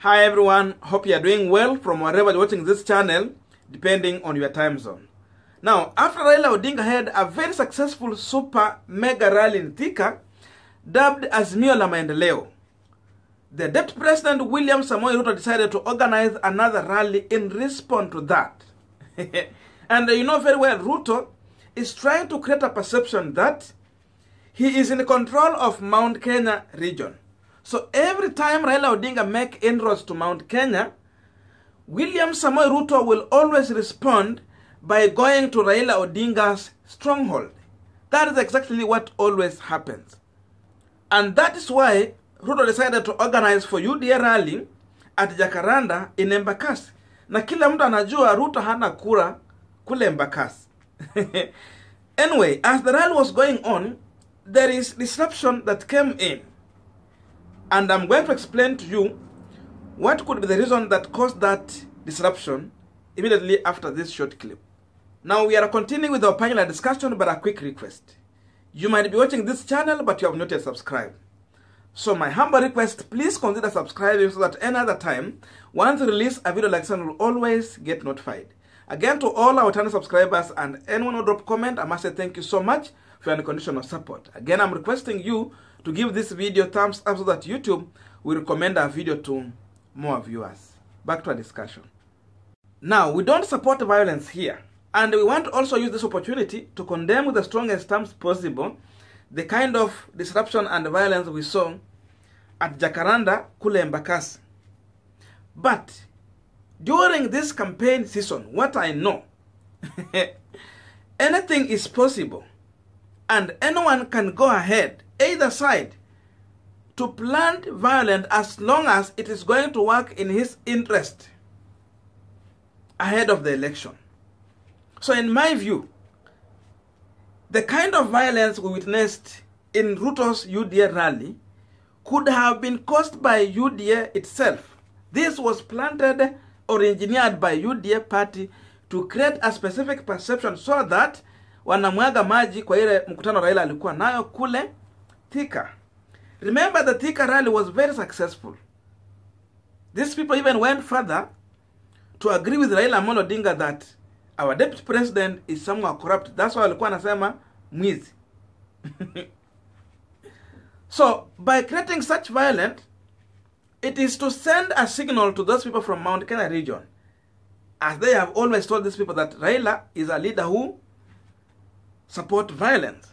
Hi everyone, hope you are doing well from wherever you're watching this channel, depending on your time zone. Now, after Raila Odinga had a very successful super mega rally in Thika, dubbed Azimio la Maendeleo, the Deputy President William Samoei Ruto decided to organize another rally in response to that. And you know very well, Ruto is trying to create a perception that he is in control of Mount Kenya region. So every time Raila Odinga make inroads to Mount Kenya, William Samoei Ruto will always respond by going to Raila Odinga's stronghold. That is exactly what always happens. And that is why Ruto decided to organize for UDA rally at Jakaranda in Embakasi. Na kila mtu anajua Ruto hana kura kule Embakasi. Anyway, as the rally was going on, there is disruption that came in. And I'm going to explain to you what could be the reason that caused that disruption immediately after this short clip. Now we are continuing with our panel discussion, but a quick request. You might be watching this channel, but you have not yet subscribed. So my humble request, please consider subscribing so that any other time, once we release a video like this, will always get notified. Again, to all our channel subscribers and anyone who drop comment, I must say thank you so much for your unconditional support. Again, I'm requesting you to give this video thumbs up so that YouTube will recommend our video to more viewers. Back to our discussion. Now, we don't support violence here, and we want to also use this opportunity to condemn with the strongest terms possible the kind of disruption and violence we saw at Jakaranda, kule Embakasi. But during this campaign season, what I know, anything is possible, and anyone can go ahead, either side, to plant violence as long as it is going to work in his interest ahead of the election. So in my view, the kind of violence we witnessed in Ruto's UDA rally could have been caused by UDA itself. This was planted or engineered by UDA party to create a specific perception so that wanamwaga maji kwa ile mkutano Raila alikuwa nayo kule Thika. Remember, the Thika rally was very successful. These people even went further to agree with Raila Odinga that our deputy president is somewhat corrupt. That's why walikuwa nasema mwizi. So, by creating such violence, it is to send a signal to those people from Mount Kenya region, as they have always told these people that Raila is a leader who support violence.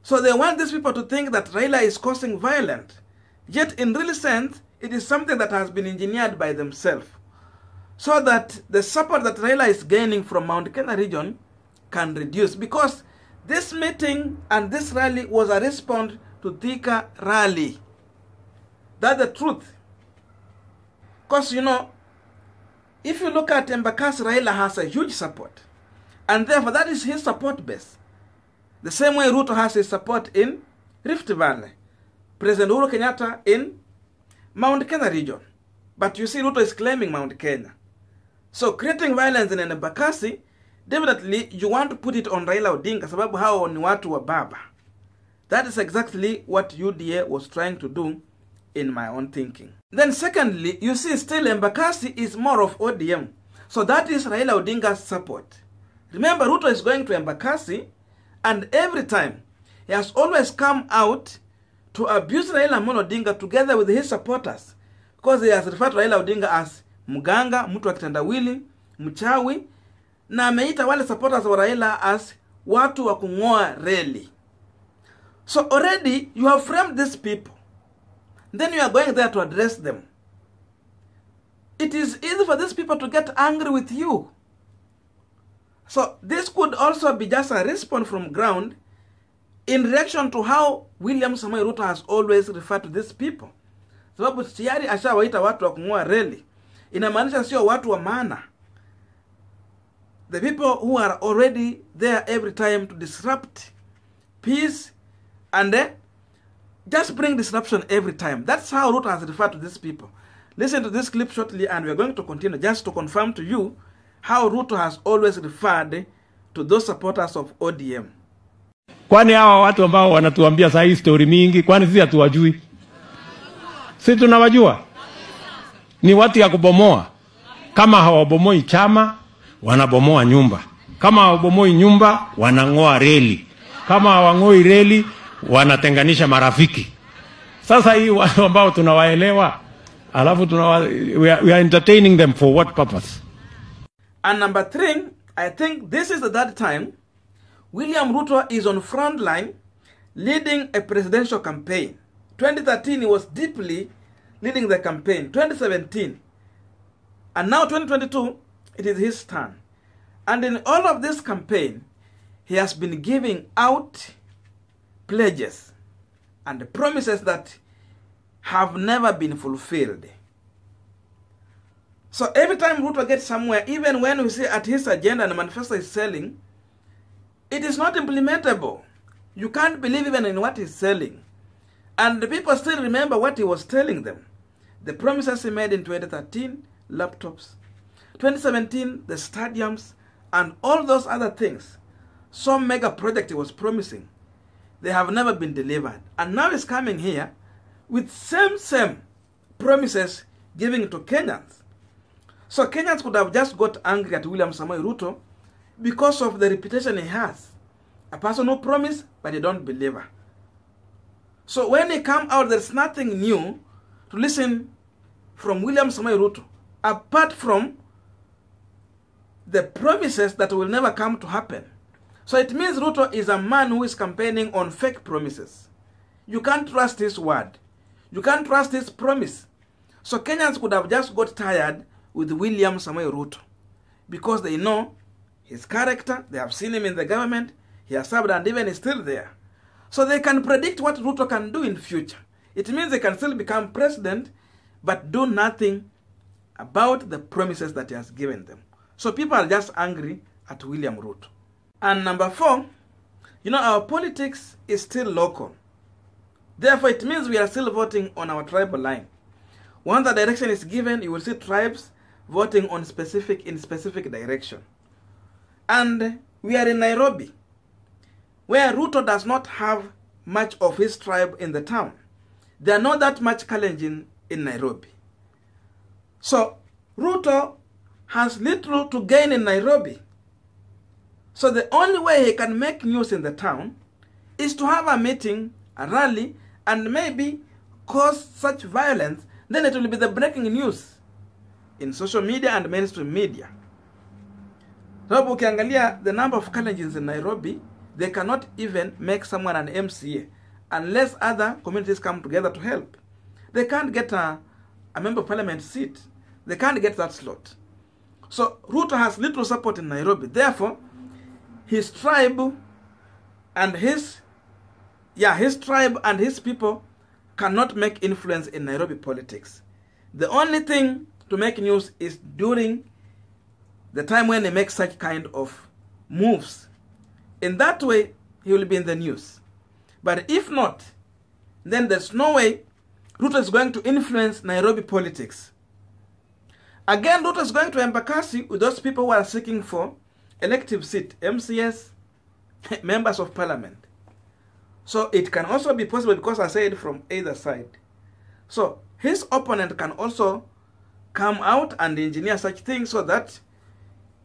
So they want these people to think that Raila is causing violence. Yet in real sense, it is something that has been engineered by themselves, so that the support that Raila is gaining from Mount Kenya region can reduce. Because this meeting and this rally was a response to Thika rally. That's the truth. Because, you know, if you look at Embakasi, Raila has a huge support. And therefore, that is his support base. The same way Ruto has his support in Rift Valley. President Uhuru Kenyatta in Mount Kenya region. But you see, Ruto is claiming Mount Kenya. So creating violence in Embakasi, definitely you want to put it on Raila Odinga, sababu hao ni watu wa baba. That is exactly what UDA was trying to do in my own thinking. Then secondly, you see still Embakasi is more of ODM. So that is Raila Odinga's support. Remember, Ruto is going to Embakasi, and every time he has always come out to abuse Raila Odinga together with his supporters, because he has referred to Raila Odinga as muganga, mtu wa kitendawili, mchawi, na ameita wale supporters wa Raila as watu wa kungoa reli. So already you have framed these people. Then you are going there to address them. It is easy for these people to get angry with you. So this could also be just a response from ground in reaction to how William Samoei Ruto has always referred to these people. Sababu tayari ashawaita watu wa kungoa reli. Inamaanisha sio watu wa maana. The people who are already there every time to disrupt peace and just bring disruption every time. That's how Ruto has referred to these people. Listen to this clip shortly, and we're going to continue just to confirm to you how Ruto has always referred to those supporters of ODM. Kwani hawa watu ambao wanatuambia saa hii story mingi, kwani sisi hatuwajui? Sisi tunawajua. ni watu ya kubomoa. Kama hawabomoi chama, wanabomoa nyumba. Kama hawabomoi nyumba, wanang'oa reli. Kama hawang'oi reli, wanatenganisha marafiki. Sasa hii watu ambao tunawaelewa, alafu we are entertaining them for what purpose? And number 3, I think this is the third time William Ruto is on front line leading a presidential campaign. 2013, he was deeply leading the campaign. 2017, and now 2022, it is his turn. And in all of this campaign, he has been giving out pledges and promises that have never been fulfilled. So every time Ruto gets somewhere, even when we see at his agenda and manifesto is selling, it is not implementable. You can't believe even in what he's selling. And the people still remember what he was telling them. The promises he made in 2013, laptops. 2017, the stadiums, and all those other things. Some mega project he was promising. They have never been delivered. And now he's coming here with same promises giving to Kenyans. So Kenyans could have just got angry at William Samoei Ruto because of the reputation he has. A person who promised, but they don't deliver. So when he come out, there's nothing new to listen from William Samoei Ruto, apart from the promises that will never come to happen. So it means Ruto is a man who is campaigning on fake promises. You can't trust his word. You can't trust his promise. So Kenyans could have just got tired with William Samoei Ruto because they know his character. They have seen him in the government. He has served and even is still there. So they can predict what Ruto can do in future. It means they can still become president but do nothing about the promises that he has given them. So people are just angry at William Ruto. And number 4, our politics is still local. Therefore, it means we are still voting on our tribal line. Once the direction is given, you will see tribes voting in specific direction. And we are in Nairobi, where Ruto does not have much of his tribe in the town. There are not that much challenging in Nairobi. So Ruto has little to gain in Nairobi. So the only way he can make news in the town is to have a meeting, a rally, and maybe cause such violence. Then it will be the breaking news in social media and mainstream media. So ukiangalia the number of challenges in Nairobi, they cannot even make someone an MCA unless other communities come together to help. They can't get a member of parliament seat. They can't get that slot. So Ruto has little support in Nairobi. Therefore, his tribe and his people cannot make influence in Nairobi politics. The only thing to make news is during the time when they make such kind of moves. In that way, he will be in the news. But if not, then there's no way Ruto is going to influence Nairobi politics. Again, Ruto is going to Embakasi with those people who are seeking for elective seat, MCS, members of parliament. So it can also be possible because I said from either side. So his opponent can also come out and engineer such things so that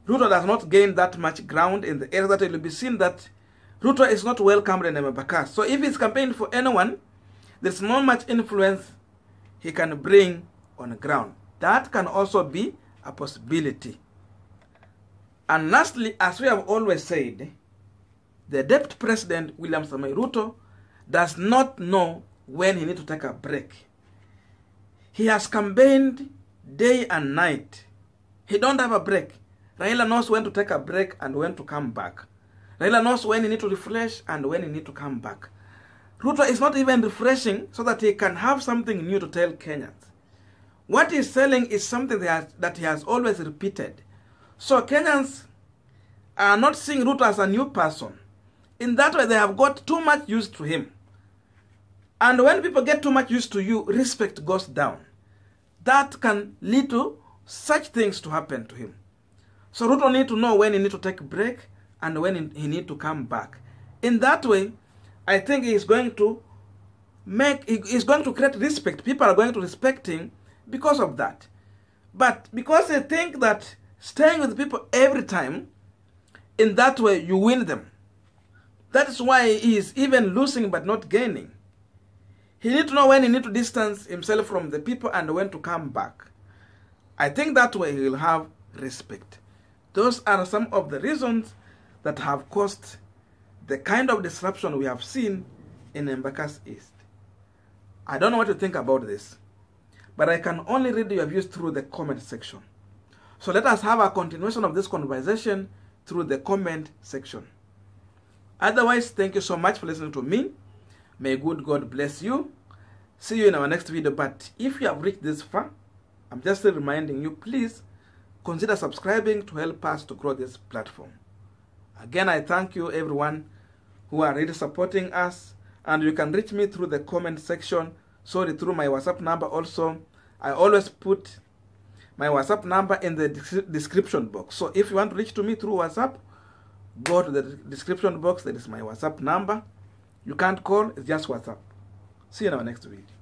Ruto does not gain that much ground in the area, that it will be seen that Ruto is not welcomed in Embakasi. So if he's campaigning for anyone, there's not much influence he can bring on the ground. That can also be a possibility. And lastly, as we have always said, the Deputy President, William Samoei Ruto, does not know when he needs to take a break. He has campaigned day and night. He don't have a break. Raila knows when to take a break and when to come back. Raila knows when he needs to refresh and when he needs to come back. Ruto is not even refreshing so that he can have something new to tell Kenyans. What he's selling is something that he has always repeated. So Kenyans are not seeing Ruto as a new person. In that way, they have got too much used to him. And when people get too much used to you, respect goes down. That can lead to such things to happen to him. So Ruto needs to know when he needs to take a break and when he needs to come back. In that way, I think he's going to create respect. People are going to respect him because of that. But because they think that staying with people every time, in that way you win them. That is why he is even losing but not gaining. He needs to know when he needs to distance himself from the people and when to come back. I think that way he will have respect. Those are some of the reasons that have caused the kind of disruption we have seen in Embakasi East. I don't know what to think about this, but I can only read your views through the comment section. So let us have a continuation of this conversation through the comment section. Otherwise, thank you so much for listening to me. May good God bless you. See you in our next video. But if you have reached this far, I'm just reminding you, please consider subscribing to help us to grow this platform. Again, I thank you everyone who are really supporting us. And you can reach me through the comment section. Sorry, through my WhatsApp number also. I always put my WhatsApp number in the description box. So if you want to reach to me through WhatsApp, go to the description box. There is my WhatsApp number. You can't call, it's just WhatsApp. See you in our next video.